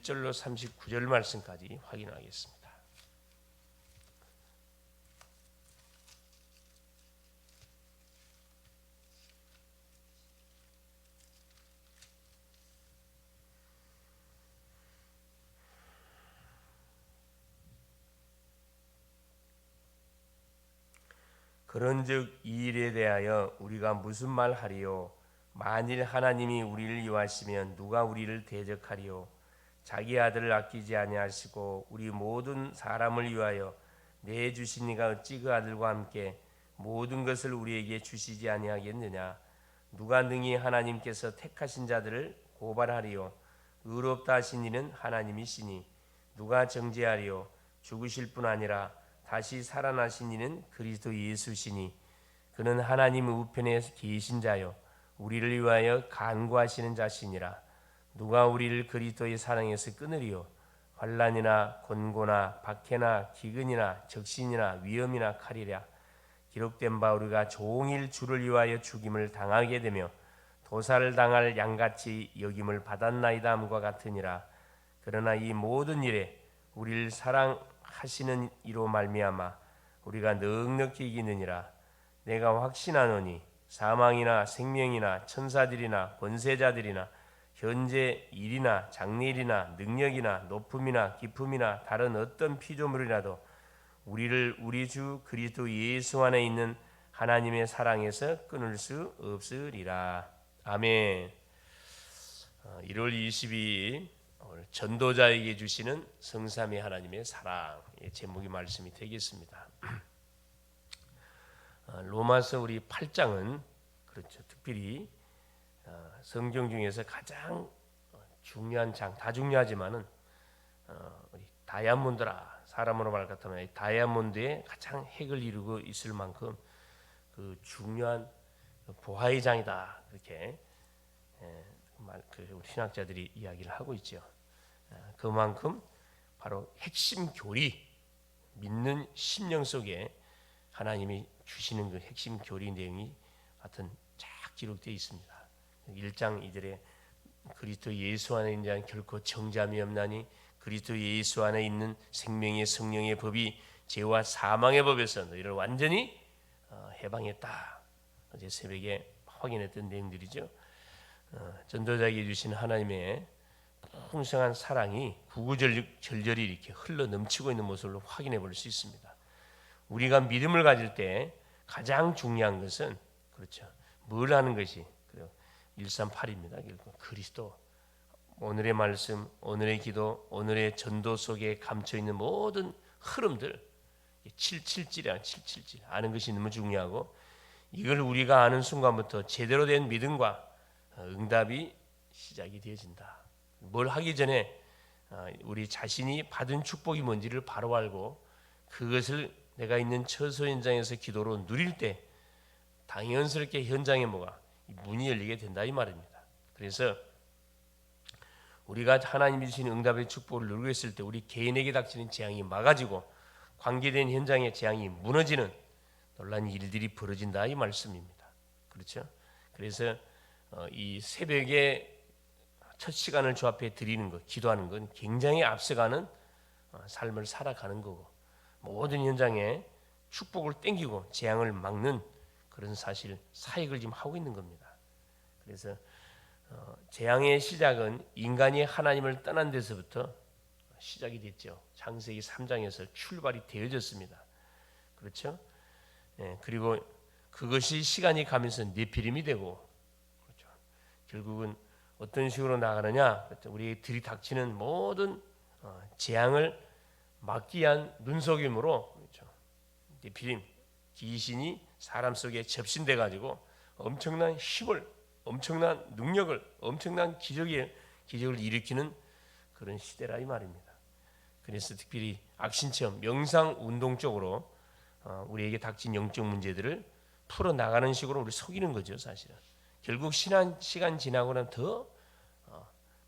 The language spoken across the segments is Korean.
1절로 39절 말씀까지 확인하겠습니다. 그런즉 이 일에 대하여 우리가 무슨 말하리요? 만일 하나님이 우리를 위하시면 누가 우리를 대적하리요? 자기 아들을 아끼지 아니하시고 우리 모든 사람을 위하여 내주신 이가 어찌 그 아들과 함께 모든 것을 우리에게 주시지 아니하겠느냐? 누가 능히 하나님께서 택하신 자들을 고발하리요? 의롭다 하신 이는 하나님이시니 누가 정죄하리요? 죽으실 뿐 아니라 다시 살아나신 이는 그리스도 예수시니 그는 하나님의 우편에 계신 자요 우리를 위하여 간구하시는 자시니라. 누가 우리를 그리스도의 사랑에서 끊으리요? 환난이나 곤고나 박해나 기근이나 적신이나 위험이나 칼이랴. 기록된 바 우리가 종일 주를 위하여 죽임을 당하게 되며 도살을 당할 양같이 여김을 받았나이다 함과 같으니라. 그러나 이 모든 일에 우리를 사랑하시는 이로 말미암아 우리가 넉넉히 이기느니라. 내가 확신하노니 사망이나 생명이나 천사들이나 권세자들이나 현재 일이나 장래일이나 능력이나 높음이나 깊음이나 다른 어떤 피조물이라도 우리를 우리 주 그리스도 예수 안에 있는 하나님의 사랑에서 끊을 수 없으리라. 아멘. 1월 22일 오늘 전도자에게 주시는 성삼위 하나님의 사랑의 제목이 말씀이 되겠습니다. 로마서 우리 8장은 그렇죠. 특별히 성경 중에서 가장 중요한 장, 다 중요하지만은 우리 다이아몬드라 사람으로 말 같으면 다이아몬드의 가장 핵을 이루고 있을 만큼 그 중요한 보화의 장이다. 그렇게 우리 신학자들이 이야기를 하고 있죠. 그만큼 바로 핵심 교리, 믿는 심령 속에 하나님이 주시는 그 핵심 교리 내용이 하여튼 쫙 기록되어 있습니다. 1장 2절에 그리스도 예수 안에 있는 자는 결코 정죄함이 없나니 그리스도 예수 안에 있는 생명의 성령의 법이 죄와 사망의 법에서 너희를 완전히 해방했다. 어제 새벽에 확인했던 내용들이죠. 전도자에게 주신 하나님의 풍성한 사랑이 구구절절히 이렇게 흘러 넘치고 있는 모습을 확인해 볼 수 있습니다. 우리가 믿음을 가질 때 가장 중요한 것은 그렇죠. 뭘 하는 것이 138입니다. 결국 그리스도, 오늘의 말씀, 오늘의 기도, 오늘의 전도 속에 감춰 있는 모든 흐름들 777이야. 777 아는 것이 너무 중요하고 이걸 우리가 아는 순간부터 제대로 된 믿음과 응답이 시작이 되어진다. 뭘 하기 전에 우리 자신이 받은 축복이 뭔지를 바로 알고 그것을 내가 있는 처소 현장에서 기도로 누릴 때 당연스럽게 현장에 문이 열리게 된다 이 말입니다. 그래서 우리가 하나님이 주신 응답의 축복을 누리고 있을 때 우리 개인에게 닥치는 재앙이 막아지고 관계된 현장의 재앙이 무너지는 놀라운 일들이 벌어진다 이 말씀입니다. 그렇죠? 그래서 이 새벽에 첫 시간을 주 앞에 드리는 것, 기도하는 건 굉장히 앞서가는 삶을 살아가는 거고 모든 현장에 축복을 땡기고 재앙을 막는 그런 사실 사역을 지금 하고 있는 겁니다. 그래서 재앙의 시작은 인간이 하나님을 떠난 데서부터 시작이 됐죠. 창세기 3장에서 출발이 되어졌습니다. 그렇죠? 그리고 그것이 시간이 가면서 네피림이 되고 그렇죠. 결국은 어떤 식으로 나가느냐? 그렇죠. 우리 들이닥치는 모든 재앙을 막기 위한 눈속임으로 그렇죠. 네피림 귀신이 사람 속에 접신돼 가지고 엄청난 힘을, 엄청난 능력을, 엄청난 기적을 일으키는 그런 시대라 이 말입니다. 그래서 특별히 악신처럼 명상 운동 쪽으로 우리에게 닥친 영적 문제들을 풀어 나가는 식으로 우리 속이는 거죠, 사실은. 결국 시간 지나고 나면 더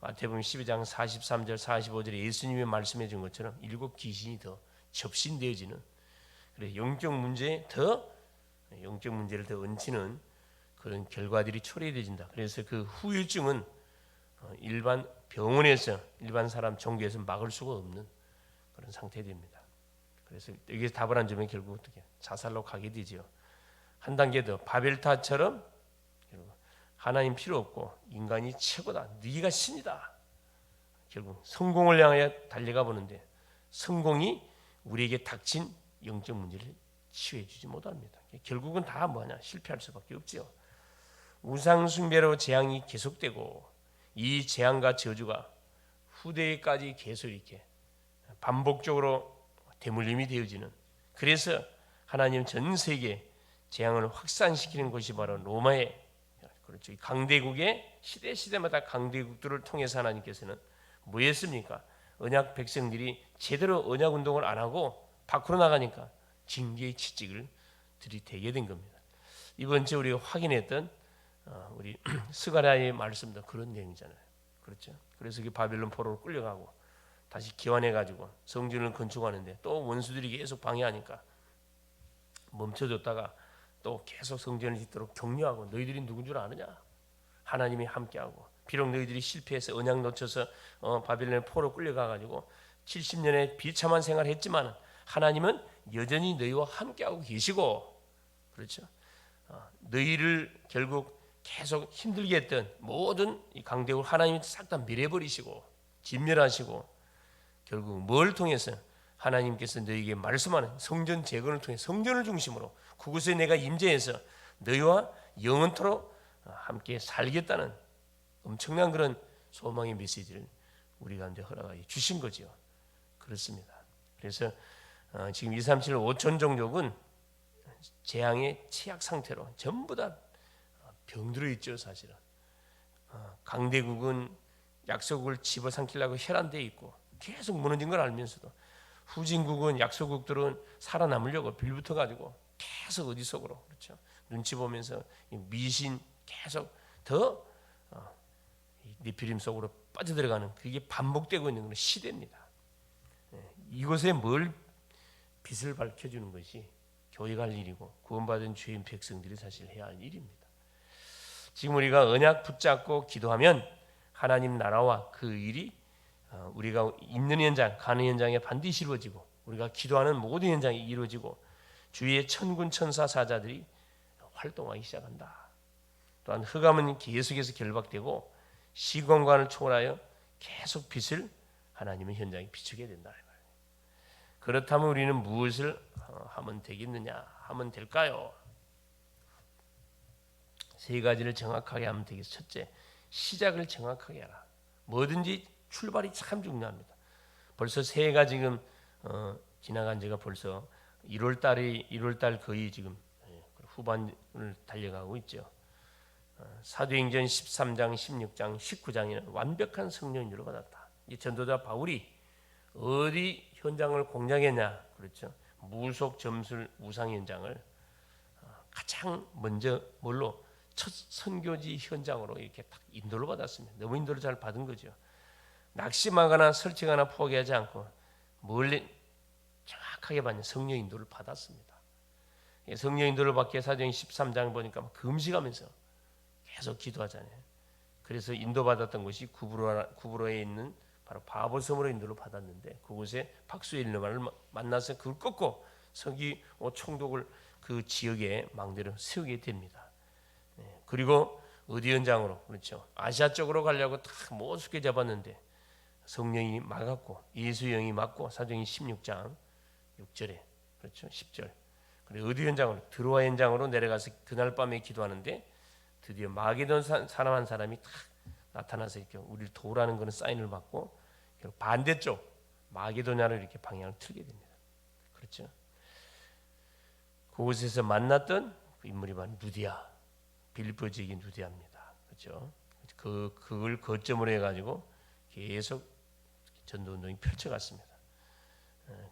마태복음 12장 43절 45절에 예수님이 말씀해 준 것처럼 일곱 귀신이 더 접신되어지는 그래서 영적 문제를 더 얹히는 그런 결과들이 초래되어진다. 그래서 그 후유증은 일반 병원에서 일반 사람 종교에서 막을 수가 없는 그런 상태 됩니다. 그래서 여기에 답을 안 주면 결국 어떻게 자살로 가게 되지요. 한 단계 더 바벨탑처럼 하나님 필요 없고 인간이 최고다. 네가 신이다. 결국 성공을 향하여 달려가 보는데 성공이 우리에게 닥친 영적 문제를 치유해 주지 못합니다. 결국은 다 뭐냐? 실패할 수밖에 없지요. 우상 숭배로 재앙이 계속되고 이 재앙과 저주가 후대에까지 계속 이렇게 반복적으로 대물림이 되어지는, 그래서 하나님 전 세계 재앙을 확산시키는 것이 바로 로마의, 그렇죠, 강대국의 시대마다 강대국들을 통해서 하나님께서는 뭐 했습니까? 언약 백성들이 제대로 언약 운동을 안 하고 밖으로 나가니까 징계의 채찍을 들이대게 된 겁니다. 이번 주에 우리가 확인했던 우리 스가랴의 말씀도 그런 내용이잖아요. 그렇죠? 그래서 그 바벨론 포로로 끌려가고 다시 기환해가지고 성전을 건축하는데 또 원수들이 계속 방해하니까 멈춰줬다가 또 계속 성전을 짓도록 격려하고, 너희들이 누군 줄 아느냐? 하나님이 함께하고, 비록 너희들이 실패해서 언약 놓쳐서 바벨론의 포로 끌려가가지고 70년의 비참한 생활을 했지만 하나님은 여전히 너희와 함께하고 계시고, 그렇죠? 너희를 결국 계속 힘들게 했던 모든 이 강대국을 하나님이 싹 다 밀어버리시고 진멸하시고, 결국 뭘 통해서 하나님께서 너희에게 말씀하는 성전 재건을 통해 성전을 중심으로 그곳에 내가 임재해서 너희와 영원토록 함께 살겠다는 엄청난 그런 소망의 메시지를 우리 가운데 허락하여 주신 거죠. 그렇습니다. 그래서 지금 237 5천 종족은 재앙의 취약 상태로 전부 다 병들어 있죠. 사실은 강대국은 약소국을 집어삼키려고 혈안되어 있고 계속 무너진 걸 알면서도, 후진국은 약소국들은 살아남으려고 빌붙어 가지고 계속 어디 속으로, 그렇죠, 눈치 보면서 미신 계속 더 니피림 속으로 빠져들어가는, 그게 반복되고 있는 그런 시대입니다. 이곳에 뭘 빛을 밝혀주는 것이 교회가 할 일이고 구원받은 죄인 백성들이 사실 해야 할 일입니다. 지금 우리가 언약 붙잡고 기도하면 하나님 나라와 그 일이 우리가 있는 현장, 가는 현장에 반드시 이루어지고, 우리가 기도하는 모든 현장이 이루어지고 주위의 천군 천사 사자들이 활동하기 시작한다. 또한 흑암은 계속해서 결박되고 시공간을 초월하여 계속 빛을 하나님의 현장에 비추게 된다. 그렇다면 우리는 무엇을 하면 되겠느냐? 하면 될까요? 세 가지를 정확하게 하면 되겠습니다. 첫째, 시작을 정확하게 하라. 뭐든지 출발이 참 중요합니다. 벌써 새해가 지금 지나간 지가 벌써 1월 달 거의 지금 후반을 달려가고 있죠. 사도행전 13장, 16장, 19장에는 완벽한 성령 인도를 받았다. 이 전도자 바울이 어디 현장을 공략했냐? 그렇죠. 무속 점술 우상 현장을 가장 먼저 뭘로 첫 선교지 현장으로 이렇게 딱 인도를 받았습니다. 너무 인도를 잘 받은 거죠. 낙심하거나 설치거나 포기하지 않고 멀리 정확하게 받는 성령 인도를 받았습니다. 성령 인도를 받기에 사도행 13장 보니까 금식하면서 계속 기도하잖아요. 그래서 인도받았던 것이 구브로에 있는 바로 바보섬으로 인도를 받았는데, 그곳에 박수일르마를 만나서 그걸 꺾고 서기 총독을 그 지역에 망대로 세우게 됩니다. 그리고 어디 현장으로, 그렇죠, 아시아 쪽으로 가려고 다 모습게 잡았는데 성령이 막았고 예수의 영이 막고, 사도행전 16장 6절에, 그렇죠, 10절. 그리고 어디 현장으로, 드로아 현장으로 내려가서 그날 밤에 기도하는데 드디어 마게돈 사람 한 사람이 딱 나타나서 이렇게 우리를 도우라는 그런 사인을 받고 반대쪽 마게도냐로 이렇게 방향을 틀게 됩니다. 그렇죠? 그곳에서 만났던 그 인물이 바로 누디아, 빌립보 지역인 누디아입니다. 그렇죠? 그걸 거점으로 해가지고 계속 전도 운동이 펼쳐갔습니다.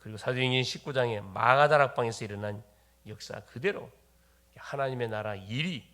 그리고 사도행전 19장에 마가다락방에서 일어난 역사 그대로 하나님의 나라 일이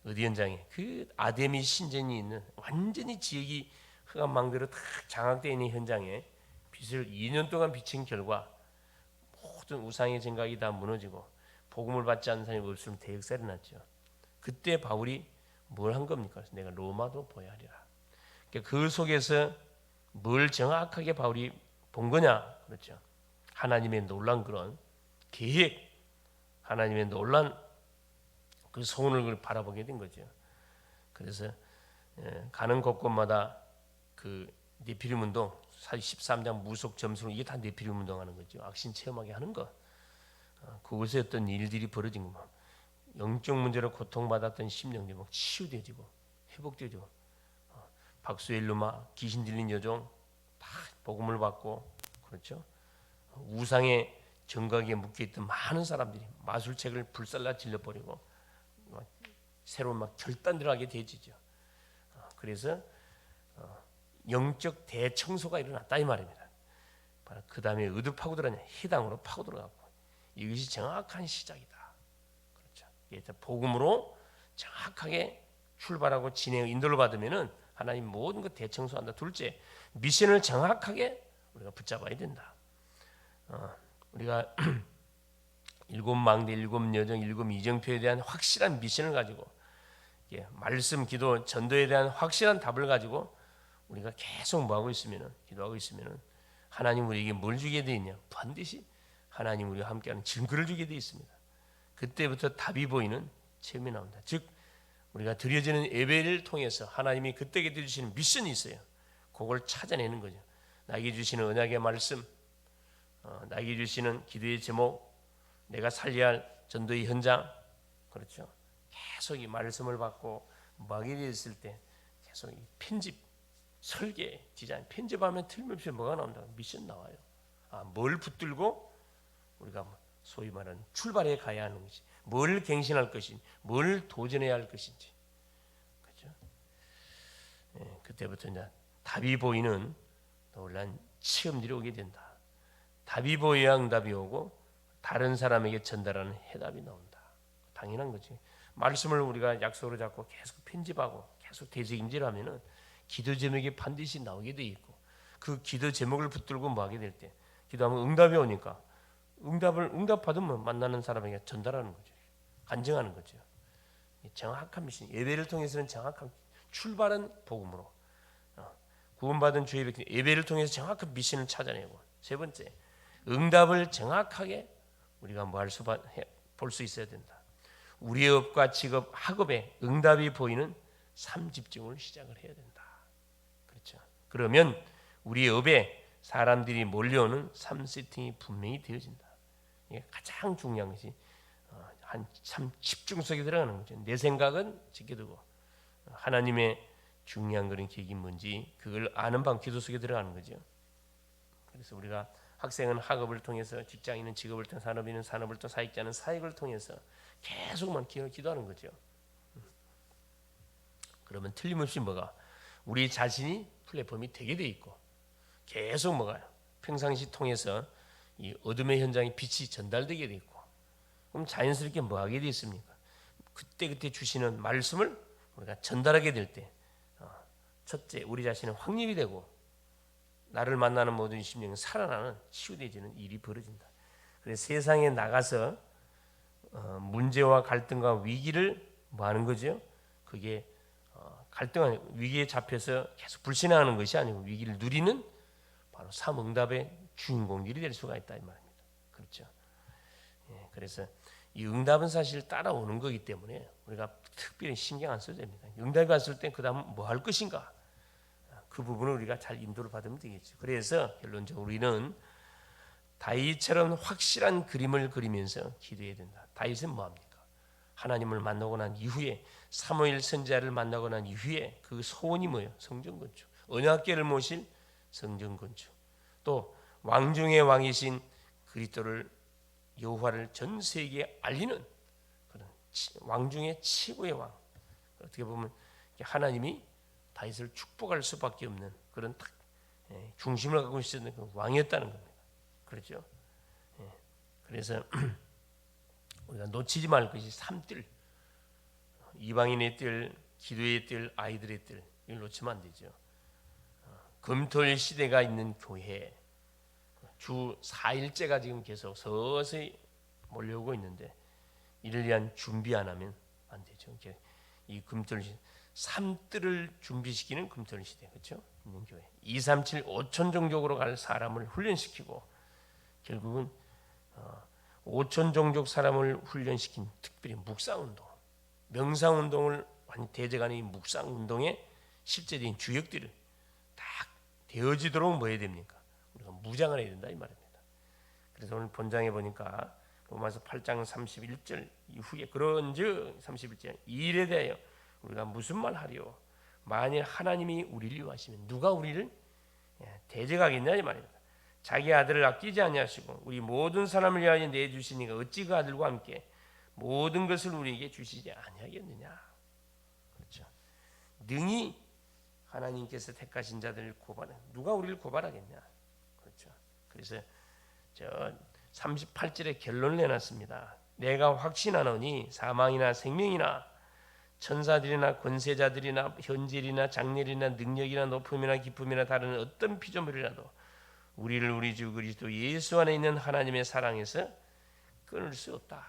어디 현장에, 그 아데미 신전이 있는 완전히 지역이 흑암 망대로 다 장악되어 있는 현장에 빛을 2년 동안 비친 결과 모든 우상의 생각이 다 무너지고 복음을 받지 않는 사람이 없으면 대역살이 났죠. 그때 바울이 뭘 한 겁니까? 내가 로마도 보야 하리라. 그 속에서 뭘 정확하게 바울이 본 거냐? 그렇죠. 하나님의 놀란 그런 계획, 하나님의 놀란 그 소원을 바라보게 된 거죠. 그래서 가는 곳곳마다 그 네피림 운동, 13장 무속 점수로 이게 다 네피림 운동하는 거죠. 악신 체험하게 하는 거. 그곳에 어떤 일들이 벌어진 거, 영적 문제로 고통받았던 심령들이 막 치유되지고 회복되지고, 박수엘루마 귀신 들린 여종 다 복음을 받고, 그렇죠. 우상의 정각에 묶여있던 많은 사람들이 마술책을 불살라 질러버리고 새로운 막 결단들을 하게 되지죠. 그래서 영적 대청소가 일어났다 이 말입니다. 그 다음에 어디로 파고들었냐? 해당으로 파고들어갔고, 이것이 정확한 시작이다. 그렇죠. 복음으로 정확하게 출발하고 진행 인도를 받으면은 하나님 모든 것 대청소한다. 둘째, 미션을 정확하게 우리가 붙잡아야 된다. 우리가 일곱 망대, 일곱 여정, 일곱 이정표에 대한 확실한 미션을 가지고, 말씀, 기도, 전도에 대한 확실한 답을 가지고 우리가 계속 뭐하고 있으면은, 기도하고 있으면은 하나님 우리에게 뭘 주게 돼 있냐? 반드시 하나님 우리와 함께하는 증거를 주게 돼 있습니다. 그때부터 답이 보이는 체험이 나온다. 즉 우리가 드려지는 예배를 통해서 하나님이 그때에 주시는 미션이 있어요. 그걸 찾아내는 거죠. 나에게 주시는 언약의 말씀, 나에게 주시는 기도의 제목, 내가 살려야 할 전도의 현장, 그렇죠. 계속 이 말씀을 받고 뭐하게 되었을 때 계속 이 편집, 설계, 디자인, 편집하면 틀림없이 뭐가 나온다? 미션 나와요. 뭘 붙들고 우리가 소위 말하는 출발해 가야 하는 것이, 뭘 갱신할 것인지, 뭘 도전해야 할 것인지, 그렇죠. 그때부터 이제 답이 보이는 놀란 체험들이 오게 된다. 답이 보여야 응답이 오고 다른 사람에게 전달하는 해답이 나온다. 당연한 거지. 말씀을 우리가 약속으로 잡고 계속 편집하고 계속 되새김질하면은 기도 제목이 반드시 나오게 돼 있고, 그 기도 제목을 붙들고 뭐 하게 될 때 기도하면 응답이 오니까 응답 받으면 만나는 사람에게 전달하는 거죠. 간증하는 거죠. 정확한 미션. 예배를 통해서는 정확한 출발은 복음으로, 구원받은 주의 예배를 통해서 정확한 미션을 찾아내고, 세 번째, 응답을 정확하게 우리가 볼 수 있어야 된다. 우리의 업과 직업, 학업에 응답이 보이는 삶 집중을 시작을 해야 된다. 그렇죠. 그러면 우리의 업에 사람들이 몰려오는 삶 세팅이 분명히 되어진다. 이게 가장 중요한 것이 참 집중 속에 들어가는 거죠. 내 생각은 지켜두고 하나님의 중요한 그런 계획이 뭔지 그걸 아는 방 기도 속에 들어가는 거죠. 그래서 우리가 학생은 학업을 통해서, 직장인은 직업을 통해서, 산업인은 산업을 통해서, 사역자는 사역을 통해서 계속만 기도하는 거죠. 그러면 틀림없이 뭐가 우리 자신이 플랫폼이 되게 돼 있고, 계속 뭐가요? 평상시 통해서 이 어둠의 현장에 빛이 전달되게 돼 있고, 그럼 자연스럽게 뭐 하게 돼 있습니까? 그때 주시는 말씀을 우리가 전달하게 될 때, 첫째 우리 자신은 확립이 되고 나를 만나는 모든 심령은 살아나는 치유되지는 일이 벌어진다. 그래서 세상에 나가서 문제와 갈등과 위기를 뭐 하는 거죠? 그게 갈등과 위기에 잡혀서 계속 불신하는 것이 아니고 위기를 누리는 바로 삼응답의 주인공들이 될 수가 있다 이 말입니다. 그렇죠. 그래서 이 응답은 사실 따라오는 거기 때문에 우리가 특별히 신경 안 써도 됩니다. 응답이 왔을 때 그 다음 뭐 할 것인가, 그 부분을 우리가 잘 인도를 받으면 되겠죠. 그래서 결론적으로 우리는 다윗처럼 확실한 그림을 그리면서 기도해야 된다. 다윗은 뭐합니까? 하나님을 만나고 난 이후에, 사무엘 선지자를 만나고 난 이후에 그 소원이 뭐예요? 성전 건축, 언약궤를 모실 성전 건축, 또 왕중의 왕이신 그리스도를, 여호와를 전 세계에 알리는 그런 왕중의 최고의 왕. 어떻게 보면 하나님이 다윗을 축복할 수밖에 없는 그런 중심을 갖고 있었던 그 왕이었다는 겁니다. 그렇죠? 그래서 우리가 놓치지 말 것이 3뜰, 이방인의 뜰, 기도의 뜰, 아이들의 뜰, 이걸 놓치면 안 되죠. 금토일 시대가 있는 교회, 주 4일째가 지금 계속 서서히 몰려오고 있는데 이를 위한 준비 안 하면 안 되죠. 이 금토일 삶들을 준비시키는 금토일 시대, 그렇죠? 교회 237 5천 종족으로 갈 사람을 훈련시키고 결국은 5천 종족 사람을 훈련시킨 특별히 묵상운동, 명상운동을 대적하는 이 묵상운동의 실제적인 주역들을 딱 되어지도록 뭐 해야 됩니까? 우리가 무장을 해야 된다 이 말입니다. 그래서 오늘 본장에 보니까 로마서 8장 31절 이후에 그런즉 31절 이 일에 대하여 우리가 무슨 말 하리요? 만일 하나님이 우리를 위하시면 누가 우리를 대적하겠냐 이 말입니다. 자기 아들을 아끼지 아니하시고 우리 모든 사람을 위하여 내주시니까 어찌 그 아들과 함께 모든 것을 우리에게 주시지 아니하겠느냐. 그렇죠. 능히 하나님께서 택하신 자들을 고발해 누가 우리를 고발하겠냐. 그렇죠. 그래서 저 38절에 결론을 내놨습니다. 내가 확신하노니 사망이나 생명이나 천사들이나 권세자들이나 현질이나 장렬이나 능력이나 높음이나 기쁨이나 다른 어떤 피조물이라도 우리를 우리 주 그리스도 예수 안에 있는 하나님의 사랑에서 끊을 수 없다.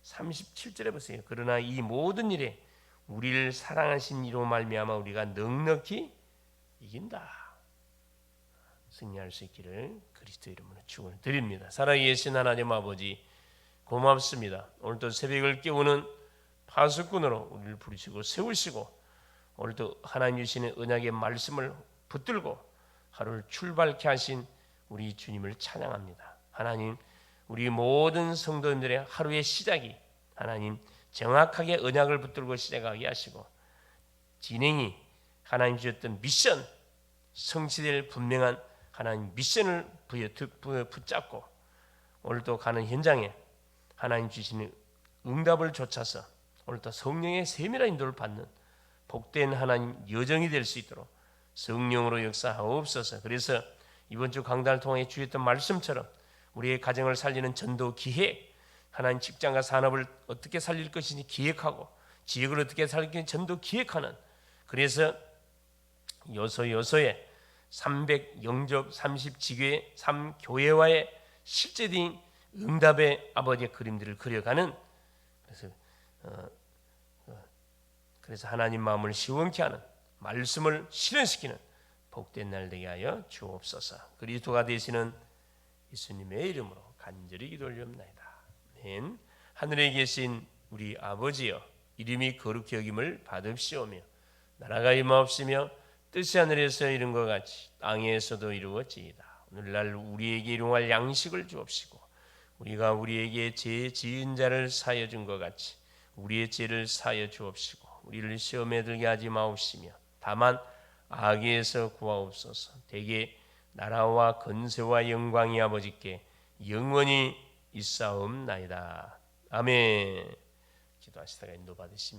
37절에 보세요. 그러나 이 모든 일에 우리를 사랑하신 이로 말미암아 우리가 넉넉히 이긴다. 승리할 수 있기를 그리스도 이름으로 축원을 드립니다. 살아계신 하나님 아버지 고맙습니다. 오늘도 새벽을 깨우는 파수꾼으로 우리를 부르시고 세우시고 오늘도 하나님 주시는 언약의 말씀을 붙들고 하루를 출발케 하신 우리 주님을 찬양합니다. 하나님 우리 모든 성도님들의 하루의 시작이 하나님 정확하게 언약을 붙들고 시작하게 하시고 진행이 하나님 주셨던 미션 성취될 분명한 하나님 미션을 붙잡고 오늘도 가는 현장에 하나님 주시는 응답을 좇아서 오늘도 성령의 세밀한 인도를 받는 복된 하나님 여정이 될 수 있도록 성령으로 역사하옵소서. 그래서 이번 주 강단을 통해 주셨던 말씀처럼 우리의 가정을 살리는 전도 기획, 하나님 직장과 산업을 어떻게 살릴 것인지 기획하고 지역을 어떻게 살릴 것인지 전도 기획하는 그래서 요소에 300 영접 30 지교회 3 교회와의 실제적인 응답의 아버지의 그림들을 그려가는 그래서 하나님 마음을 시원케 하는 말씀을 실현시키는 복된 날 되게 하여 주옵소서. 그리스도가 되시는 예수님의 이름으로 간절히 기도 올리옵나이다. 아멘. 하늘에 계신 우리 아버지여 이름이 거룩히 여김을 받으시오며 나라가 임하옵시며 뜻이 하늘에서 이룬 것 같이 땅에서도 이루어지이다. 오늘날 우리에게 일용할 양식을 주옵시고 우리가 우리에게 죄 지은 자를 사하여 준 것 같이 우리의 죄를 사하여 주옵시고 우리를 시험에 들게 하지 마옵시며 다만 악에서 구하옵소서. 대개 나라와 건세와 영광이 아버지께 영원히 있사옵나이다. 아멘. 기도하시다가 인도받으시며